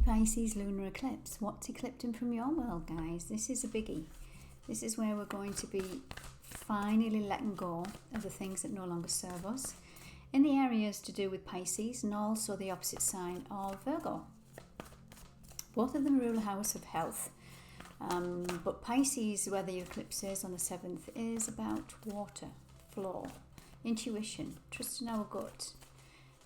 Pisces lunar eclipse. What's eclipsing from your world, guys? This is a biggie. This is where we're going to be finally letting go of the things that no longer serve us in the areas to do with Pisces and also the opposite sign of Virgo. Both of them rule a house of health. But Pisces, where the eclipse is on the 7th, is about water, flow, intuition, trust in our gut.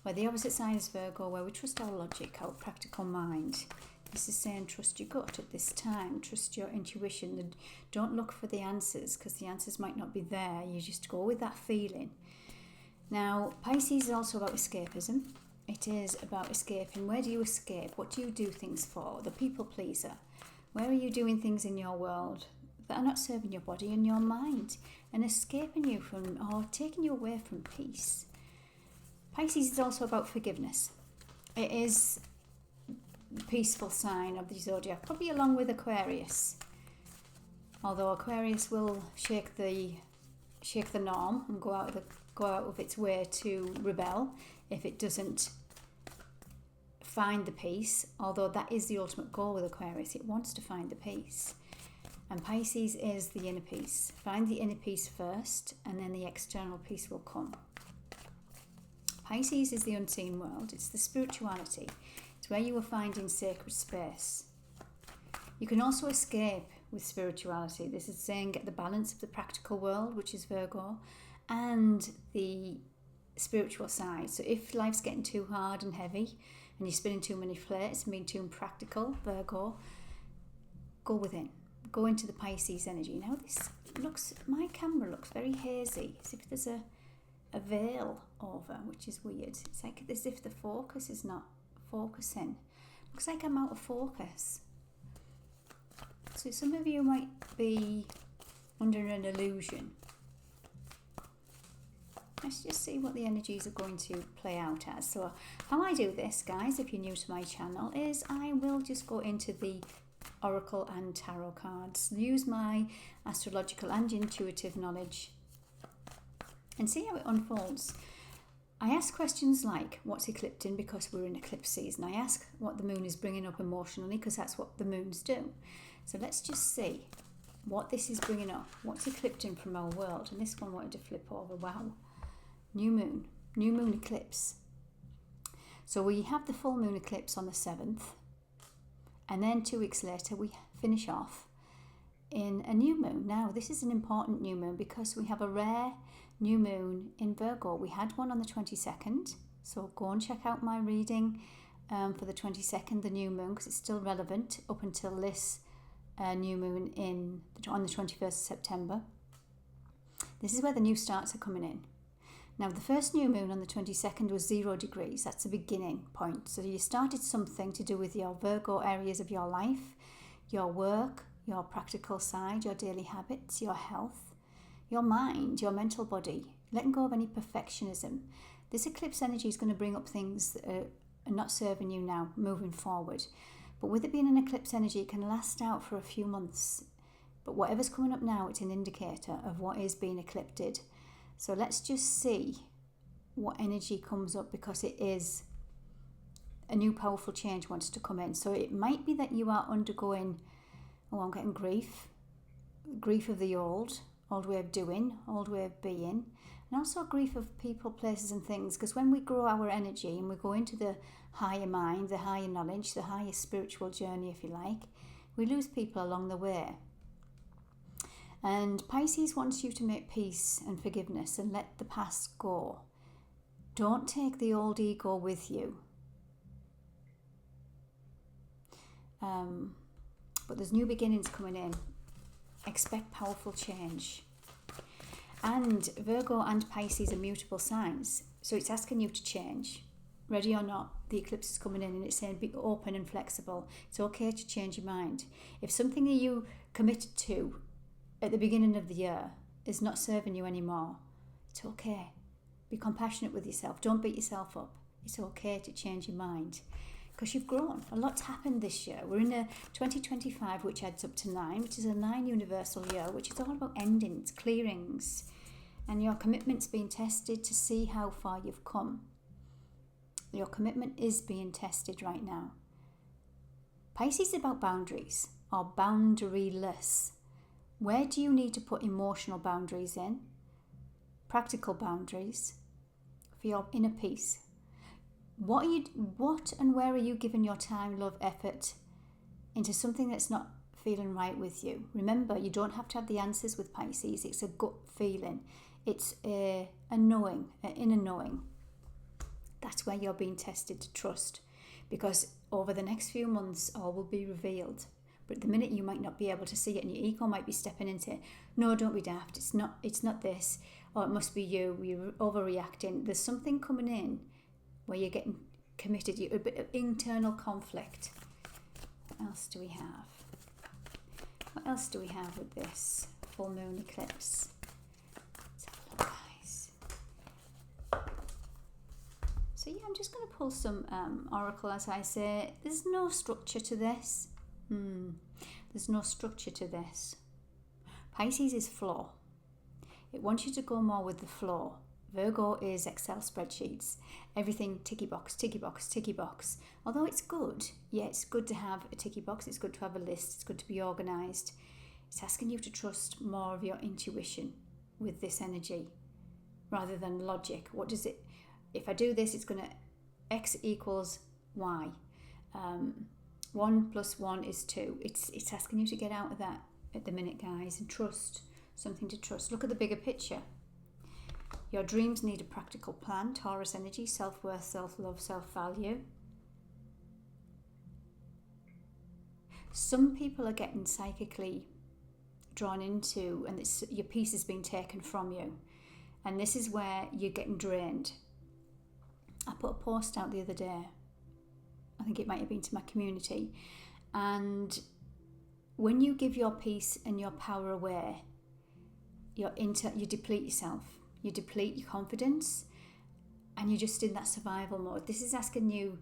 Where the opposite sign is Virgo, where we trust our logic, our practical mind. This is saying trust your gut at this time, trust your intuition. Don't look for the answers, because the answers might not be there. You just go with that feeling. Now, Pisces is also about escapism. It is about escaping. Where do you escape? What do you do things for? The people pleaser. Where are you doing things in your world that are not serving your body and your mind and escaping you from, or taking you away from peace? Pisces is also about forgiveness. It is the peaceful sign of the zodiac, probably along with Aquarius. Although Aquarius will shake the norm and go out of its way to rebel if it doesn't find the peace. Although that is the ultimate goal with Aquarius, it wants to find the peace. And Pisces is the inner peace. Find the inner peace first, and then the external peace will come. Pisces is the unseen world. It's the spirituality. It's where you are finding sacred space. You can also escape with spirituality. This is saying get the balance of the practical world, which is Virgo, and the spiritual side. So if life's getting too hard and heavy and you're spinning too many plates and being too impractical, Virgo, go within. Go into the Pisces energy. Now my camera looks very hazy, as if there's a veil over, which is weird. It's like as if the focus is not focusing. Looks like I'm out of focus. So some of you might be under an illusion. Let's just see what the energies are going to play out as. So how I do this, guys, if you're new to my channel, is I will just go into the Oracle and Tarot cards, use my astrological and intuitive knowledge and see how it unfolds. I ask questions like, what's eclipsing, because we're in eclipse season. I ask what the moon is bringing up emotionally, because that's what the moons do. So let's just see what this is bringing up. What's eclipsing from our world? And this one wanted to flip over. Wow. New moon eclipse. So we have the full moon eclipse on the 7th. And then 2 weeks later, we finish off in a new moon. Now, this is an important new moon because we have a rare new moon in Virgo. We had one on the 22nd, so go and check out my reading for the 22nd, the new moon, because it's still relevant up until this new moon on the 21st of September. This is where the new starts are coming in. Now, the first new moon on the 22nd was 0 degrees. That's the beginning point. So you started something to do with your Virgo areas of your life, your work, your practical side, your daily habits, your health, your mind, your mental body, letting go of any perfectionism. This eclipse energy is going to bring up things that are not serving you now, moving forward. But with it being an eclipse energy, it can last out for a few months. But whatever's coming up now, it's an indicator of what is being eclipsed. So let's just see what energy comes up, because it is a new powerful change wants to come in. So it might be that you are undergoing, I'm getting grief of the old way of doing, old way of being, and also grief of people, places and things, because when we grow our energy and we go into the higher mind, the higher knowledge, the higher spiritual journey, if you like, we lose people along the way. And Pisces wants you to make peace and forgiveness and let the past go. Don't take the old ego with you. But there's new beginnings coming in. Expect powerful change. And Virgo and Pisces are mutable signs. So it's asking you to change. Ready or not, the eclipse is coming in and it's saying be open and flexible. It's okay to change your mind. If something that you committed to at the beginning of the year is not serving you anymore, it's okay. Be compassionate with yourself. Don't beat yourself up. It's okay to change your mind because you've grown. A lot's happened this year. We're in a 2025, which adds up to 9, which is a 9 universal year, which is all about endings, clearings, and your commitment's being tested to see how far you've come. Your commitment is being tested right now. Pisces is about boundaries or boundaryless. Where do you need to put emotional boundaries in? Practical boundaries for your inner peace. What and where are you giving your time, love, effort into something that's not feeling right with you? Remember, you don't have to have the answers with Pisces. It's a gut feeling. It's a knowing, an inner knowing. That's where you're being tested to trust, because over the next few months all will be revealed. But at the minute you might not be able to see it, and your ego might be stepping into, no, don't be daft, it's not this, or it must be you're overreacting. There's something coming in where you're getting committed, a bit of internal conflict. What else do we have? What else do we have with this full moon eclipse? Let's have a look, guys. So yeah, I'm just going to pull some oracle, as I say. There's no structure to this. There's no structure to this. Pisces is flow. It wants you to go more with the flow. Virgo is Excel spreadsheets. Everything ticky box, ticky box, ticky box. Although it's good, yeah, it's good to have a ticky box. It's good to have a list. It's good to be organised. It's asking you to trust more of your intuition with this energy rather than logic. What does it, if I do this, it's going to X equals Y. 1 + 1 is 2. It's asking you to get out of that at the minute, guys, and trust. Something to trust. Look at the bigger picture. Your dreams need a practical plan. Taurus energy, self-worth, self-love, self-value. Some people are getting psychically drawn into, and your peace is being taken from you. And this is where you're getting drained. I put a post out the other day. I think it might have been to my community. And when you give your peace and your power away, you deplete yourself. You deplete your confidence, and you're just in that survival mode. This is asking you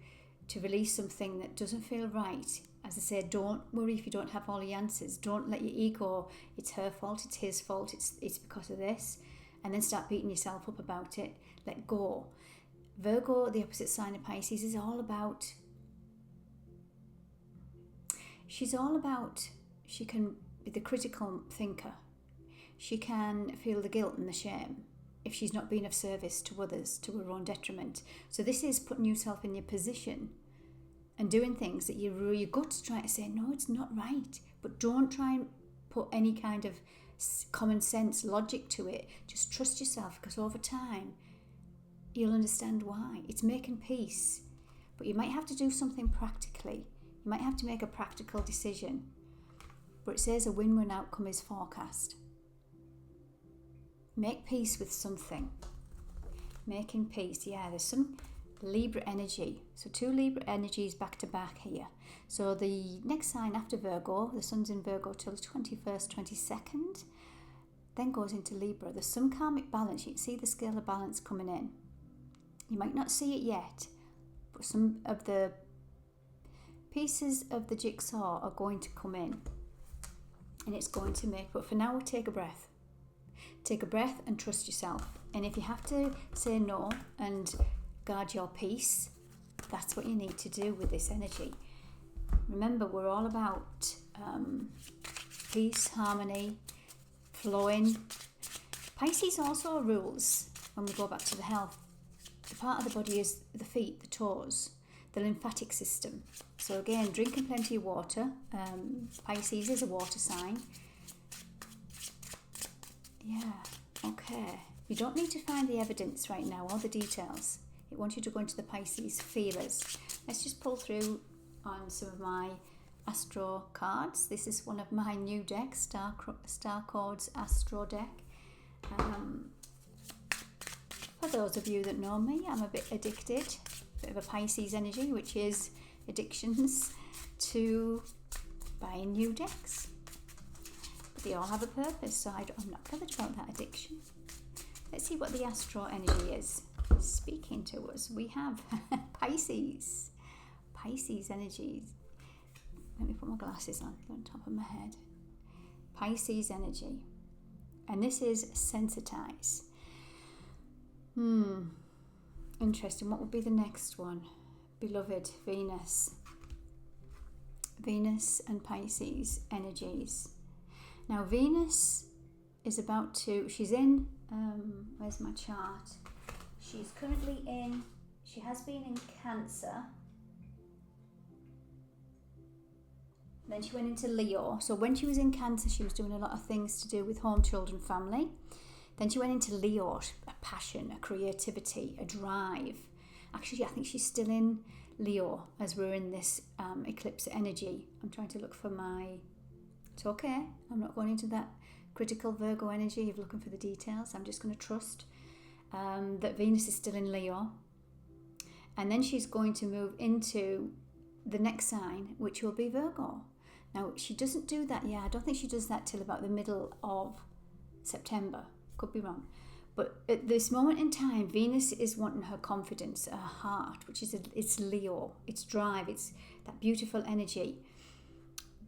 to release something that doesn't feel right. As I said, don't worry if you don't have all the answers. Don't let your ego, it's her fault, it's his fault, it's because of this, and then start beating yourself up about it. Let go. Virgo, the opposite sign of Pisces, is all about, she can be the critical thinker. She can feel the guilt and the shame if she's not been of service to others, to her own detriment. So this is putting yourself in your position and doing things that your gut's trying to say, no, it's not right. But don't try and put any kind of common sense logic to it. Just trust yourself, because over time you'll understand why. It's making peace. But you might have to do something practically. You might have to make a practical decision. But it says a win-win outcome is forecast. Make peace with something. Making peace. Yeah, there's some Libra energy. So 2 Libra energies back to back here. So the next sign after Virgo, the sun's in Virgo till the 21st, 22nd, then goes into Libra. There's some karmic balance. You can see the scale of balance coming in. You might not see it yet, but some of the pieces of the jigsaw are going to come in. And it's going to make, but for now, we'll take a breath. Take a breath and trust yourself. And if you have to say no and guard your peace, that's what you need to do with this energy. Remember, we're all about peace, harmony, flowing. Pisces also rules, when we go back to the health, the part of the body is the feet, the toes, the lymphatic system. So again, drinking plenty of water. Pisces is a water sign. Yeah, okay. You don't need to find the evidence right now or the details. It wants you to go into the Pisces feelers. Let's just pull through on some of my astro cards. This is one of my new decks, Star Codes Astro deck. For those of you that know me, I'm a bit addicted, a bit of a Pisces energy, which is addictions to buying new decks. But they all have a purpose, so I'm not bothered about that addiction. Let's see what the astro energy is speaking to us. We have Pisces energies. Let me put my glasses on top of my head. Pisces energy. And this is sensitize. Interesting. What would be the next one? Beloved, Venus. Venus and Pisces energies. Now Venus is about to, she's in, where's my chart? She's currently in, she has been in Cancer. Then she went into Leo. So when she was in Cancer, she was doing a lot of things to do with home, children, family. Then she went into Leo, a passion, a creativity, a drive. Actually, I think she's still in Leo as we're in this eclipse energy. I'm trying to look for my... It's okay. I'm not going into that critical Virgo energy of looking for the details. I'm just going to trust that Venus is still in Leo. And then she's going to move into the next sign, which will be Virgo. Now, she doesn't do that yet. I don't think she does that till about the middle of September. Could be wrong. But at this moment in time, Venus is wanting her confidence, her heart, which is, it's Leo, it's drive, it's that beautiful energy.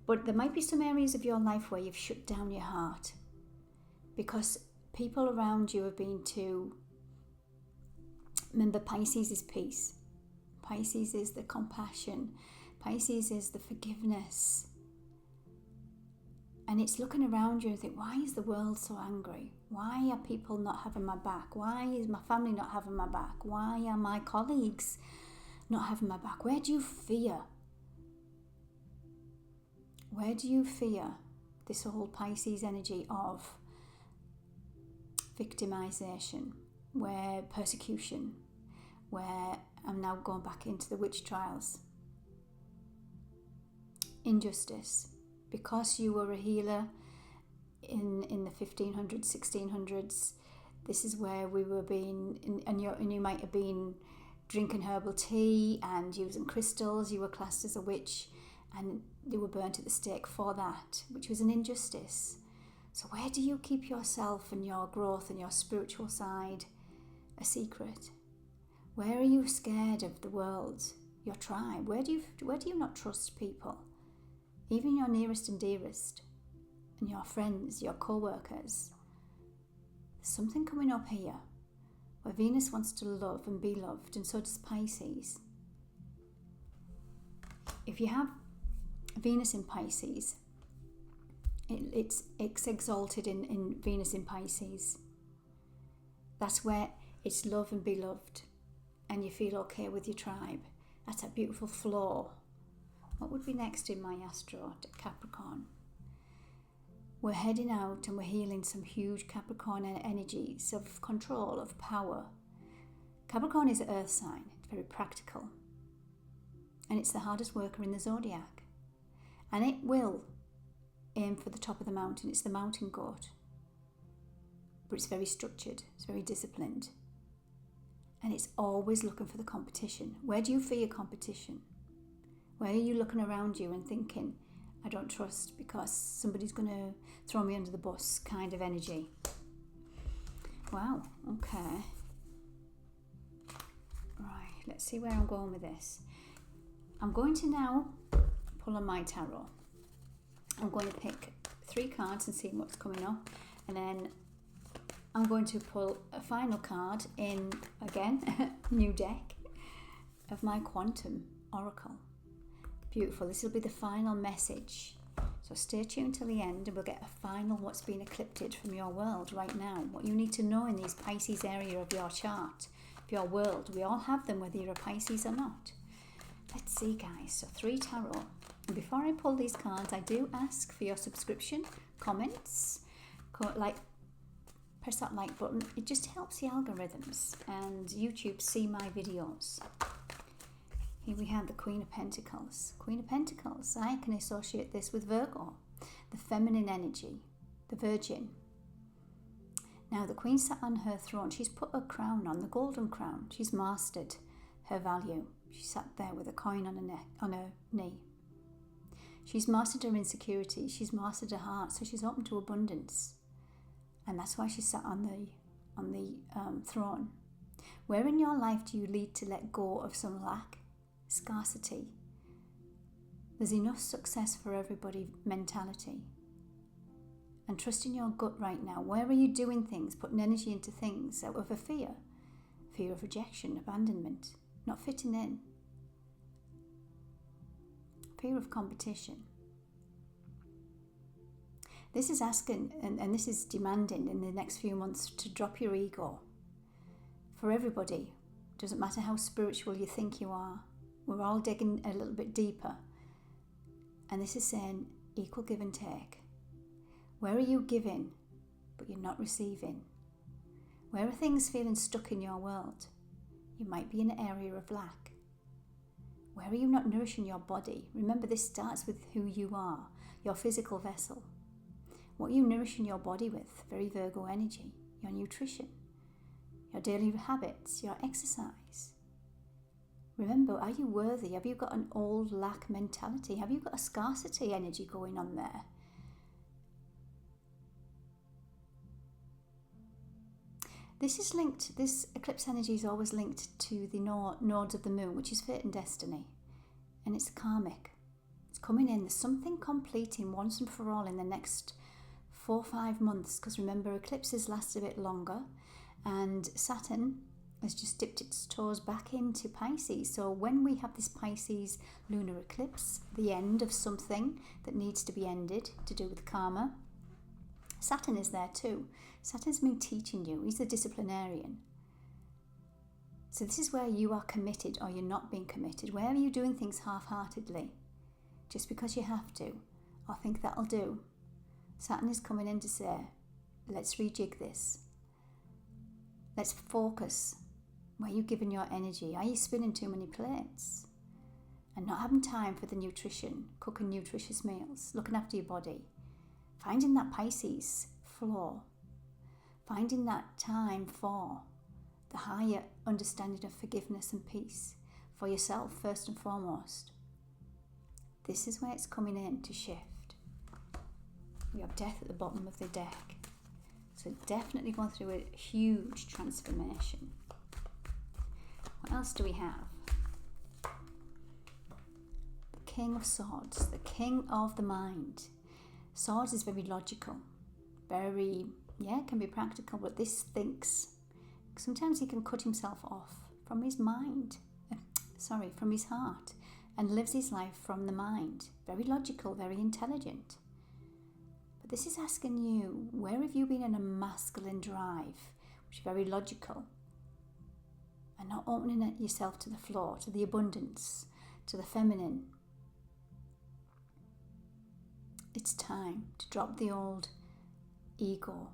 But there might be some areas of your life where you've shut down your heart because people around you have been too... Remember, Pisces is peace. Pisces is the compassion. Pisces is the forgiveness. And it's looking around you and think, why is the world so angry? Why are people not having my back? Why is my family not having my back? Why are my colleagues not having my back? Where do you fear? Where do you fear this whole Pisces energy of victimization, where persecution, where I'm now going back into the witch trials, injustice? Because you were a healer in the 1500s, 1600s, this is where we were being, and you might have been drinking herbal tea and using crystals. You were classed as a witch and you were burnt at the stake for that, which was an injustice. So where do you keep yourself and your growth and your spiritual side a secret? Where are you scared of the world, your tribe? Where do you not trust people? Even your nearest and dearest, and your friends, your co-workers. There's something coming up here where Venus wants to love and be loved, and so does Pisces. If you have Venus in Pisces, it's exalted in Venus in Pisces. That's where it's love and be loved, and you feel okay with your tribe. That's a beautiful flow. What would be next in my astro, Capricorn? We're heading out and we're healing some huge Capricorn energies of control, of power. Capricorn is an earth sign. It's very practical. And it's the hardest worker in the zodiac. And it will aim for the top of the mountain. It's the mountain goat. But it's very structured. It's very disciplined. And it's always looking for the competition. Where do you fear competition? Where are you looking around you and thinking, I don't trust because somebody's going to throw me under the bus kind of energy? Wow, okay. Right, let's see where I'm going with this. I'm going to now pull on my tarot. I'm going to pick 3 cards and see what's coming up. And then I'm going to pull a final card in, again, new deck of my Quantum Oracle. Beautiful. This will be the final message. So stay tuned till the end and we'll get a final what's been eclipsed from your world right now. What you need to know in these Pisces area of your chart, of your world. We all have them whether you're a Pisces or not. Let's see, guys. So 3 tarot. And before I pull these cards, I do ask for your subscription, comments, press that like button. It just helps the algorithms and YouTube see my videos. Here we have the Queen of Pentacles. Queen of Pentacles, I can associate this with Virgo, the feminine energy, the Virgin. Now the Queen sat on her throne. She's put a crown on, the golden crown. She's mastered her value. She sat there with a coin on her knee. She's mastered her insecurity. She's mastered her heart. So she's open to abundance. And that's why she sat on the throne. Where in your life do you need to let go of some lack? Scarcity. There's enough success for everybody mentality. And trust in your gut right now. Where are you doing things, putting energy into things out of a fear? Fear of rejection, abandonment, not fitting in. fear of competition. This is asking, and this is demanding in the next few months to drop your ego. For everybody, doesn't matter how spiritual you think you are, we're all digging a little bit deeper. And this is saying equal give and take. Where are you giving, but you're not receiving? Where are things feeling stuck in your world? You might be in an area of lack. Where are you not nourishing your body? Remember, this starts with who you are, your physical vessel. What are you nourishing your body with? Very Virgo energy. Your nutrition, your daily habits, your exercise. Remember, are you worthy? Have you got an old lack mentality? Have you got a scarcity energy going on there? This eclipse energy is always linked to the nodes of the moon, which is fate and destiny. And it's karmic. It's coming in. There's something completing once and for all in the next 4 or 5 months. Because remember, eclipses last a bit longer. And Saturn has just dipped its toes back into Pisces. So when we have this Pisces lunar eclipse, the end of something that needs to be ended to do with karma, Saturn is there too. Saturn's been teaching you. He's the disciplinarian. So this is where you are committed or you're not being committed. Where are you doing things half-heartedly? Just because you have to, or think that'll do. Saturn is coming in to say, let's rejig this. Let's focus. Where are you giving your energy? Are you spinning too many plates? And not having time for the nutrition, cooking nutritious meals, looking after your body. Finding that Pisces flow. Finding that time for the higher understanding of forgiveness and peace for yourself first and foremost. This is where it's coming in to shift. We have death at the bottom of the deck. So definitely going through a huge transformation. What else do we have? The King of Swords, the King of the Mind. Swords is very logical, very, can be practical, but this thinks. Sometimes he can cut himself off from his mind, from his heart, and lives his life from the mind. Very logical, very intelligent. But this is asking you, where have you been in a masculine drive, which is very logical, and not opening yourself to the flow, to the abundance, to the feminine? It's time to drop the old ego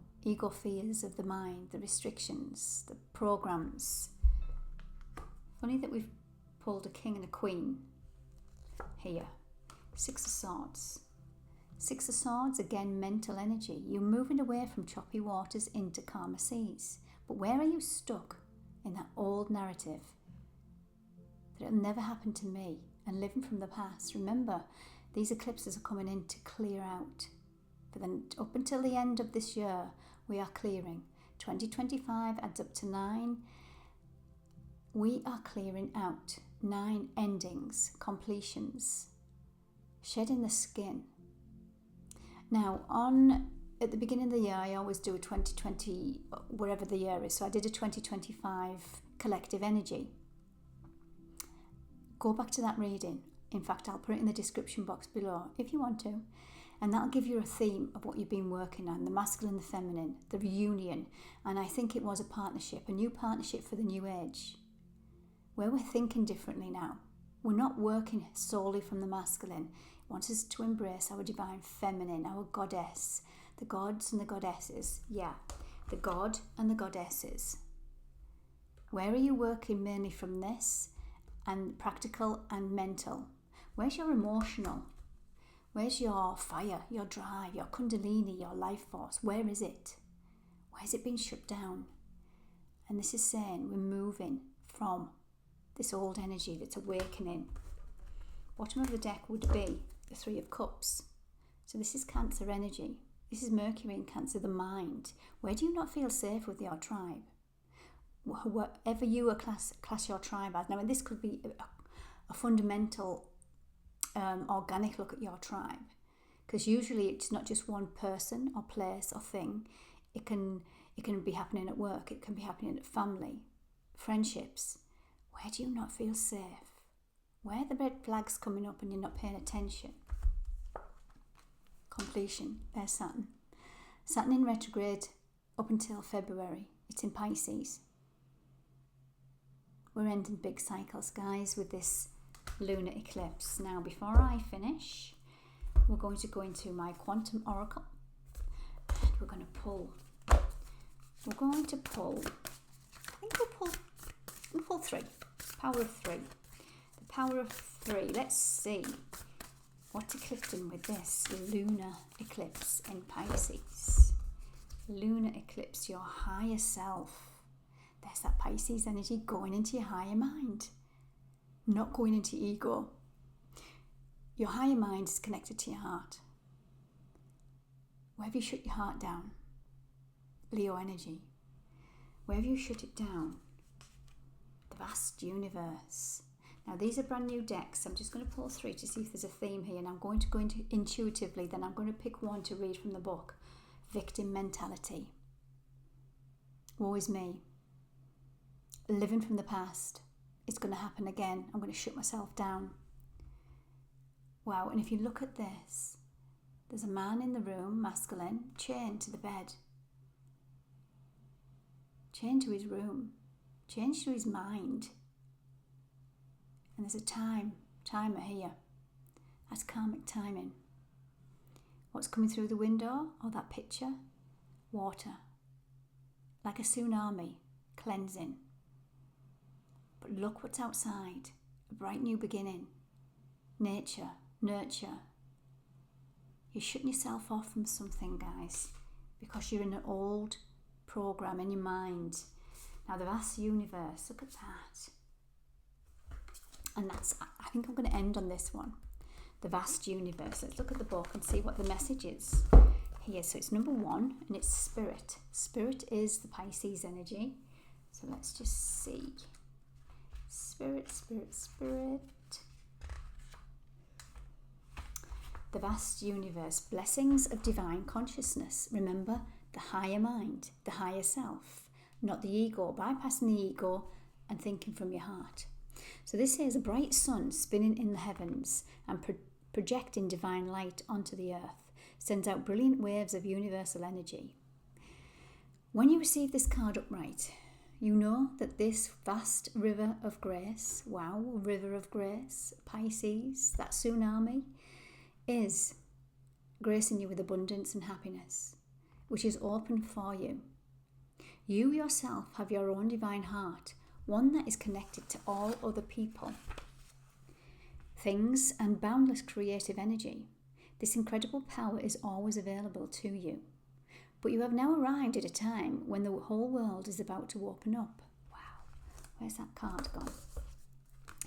fears of the mind, the restrictions, the programs. Funny that we've pulled a king and a queen here. 6 of Swords. 6 of Swords, again, mental energy. You're moving away from choppy waters into calmer seas. But where are you stuck in that old narrative that it'll never happen to me and living from the past? Remember, these eclipses are coming in to clear out. But then up until the end of this year, we are clearing. 2025 adds up to 9. We are clearing out 9 endings, completions, shedding the skin. Now, at the beginning of the year, I always do a 2020, wherever the year is. So I did a 2025 collective energy. Go back to that reading. In fact, I'll put it in the description box below if you want to. And that'll give you a theme of what you've been working on, the masculine, the feminine, the reunion. And I think it was a partnership, a new partnership for the new age, where we're thinking differently now. We're not working solely from the masculine. It wants us to embrace our divine feminine, our goddess, the gods and the goddesses. The god and the goddesses. Where are you working mainly from this and practical and mental? Where's your emotional? Where's your fire, your drive, your kundalini, your life force? Where is it? Where's it been shut down? And this is saying we're moving from this old energy that's awakening. Bottom of the deck would be the 3 of Cups. So this is Cancer energy. This is Mercury in Cancer, the mind. Where do you not feel safe with your tribe? Whatever you class your tribe as. Now, and this could be a fundamental organic look at your tribe, because usually it's not just one person or place or thing. It can be happening at work, it can be happening at family, friendships. Where do you not feel safe? Where are the red flags coming up and you're not paying attention? Completion. There's Saturn. Saturn in retrograde up until February. It's in Pisces. We're ending big cycles, guys, with this lunar eclipse. Now, before I finish, we're going to go into my quantum oracle. And we're going to pull. We're going to pull. I think we'll pull 3. Power of 3. The power of 3. Let's see what's eclipsing with this lunar eclipse in Pisces. Lunar eclipse, your higher self. There's that Pisces energy going into your higher mind, not going into ego. Your higher mind is connected to your heart. Wherever you shut your heart down, Leo energy, wherever you shut it down, the vast universe. Now, these are brand new decks. I'm just going to pull 3 to see if there's a theme here, and I'm going to go into intuitively, then I'm going to pick one to read from the book. Victim mentality. Woe is me. Living from the past. It's going to happen again. I'm going to shut myself down. Wow, and if you look at this, there's a man in the room, masculine, chained to the bed. Chained to his room. Chained to his mind. And there's a timer here. That's karmic timing. What's coming through the window or that picture? Water. Like a tsunami, cleansing. But look what's outside. A bright new beginning. Nature, nurture. You're shutting yourself off from something, guys, because you're in an old program in your mind. Now, the vast universe, look at that. And I think I'm going to end on this one. The vast universe. Let's look at the book and see what the message is here. So it's number 1, and it's spirit. Spirit is the Pisces energy. So let's just see. Spirit, spirit, spirit. The vast universe. Blessings of divine consciousness. Remember, the higher mind, the higher self, not the ego. Bypassing the ego and thinking from your heart. So this is a bright sun spinning in the heavens and projecting divine light onto the earth. Sends out brilliant waves of universal energy. When you receive this card upright, you know that this vast river of grace, wow, river of grace, Pisces, that tsunami, is gracing you with abundance and happiness, which is open for you. You yourself have your own divine heart, one that is connected to all other people, things, and boundless creative energy. This incredible power is always available to you. But you have now arrived at a time when the whole world is about to open up. Wow, where's that card gone?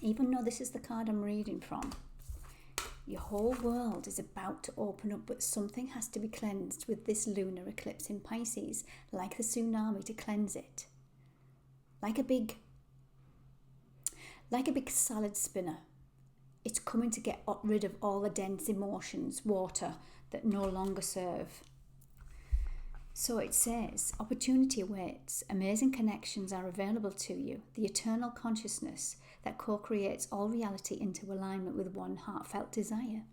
Even though this is the card I'm reading from, your whole world is about to open up, but something has to be cleansed with this lunar eclipse in Pisces, like the tsunami to cleanse it. Like a big salad spinner. It's coming to get rid of all the dense emotions, water, that no longer serve. So it says, opportunity awaits, amazing connections are available to you, the eternal consciousness that co-creates all reality into alignment with one heartfelt desire.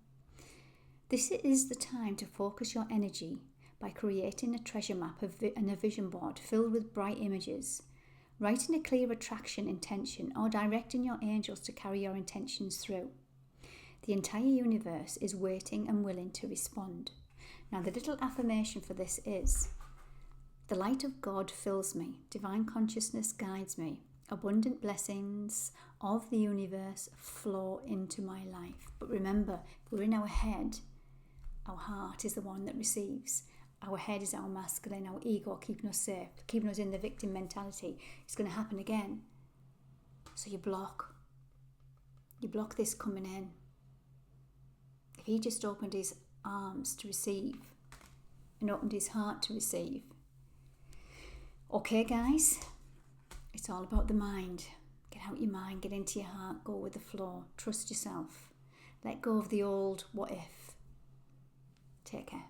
This is the time to focus your energy by creating a treasure map and a vision board filled with bright images, writing a clear attraction intention, or directing your angels to carry your intentions through. The entire universe is waiting and willing to respond. Now, the little affirmation for this is, the light of God fills me, divine consciousness guides me, abundant blessings of the universe flow into my life. But remember, if we're in our head, our heart is the one that receives. Our head is our masculine, our ego keeping us safe, keeping us in the victim mentality. It's going to happen again. So you block this coming in. If he just opened his arms to receive and opened his heart to receive. Okay, guys, it's all about the mind. Get out your mind, get into your heart, go with the flow, trust yourself. Let go of the old what if. Take care.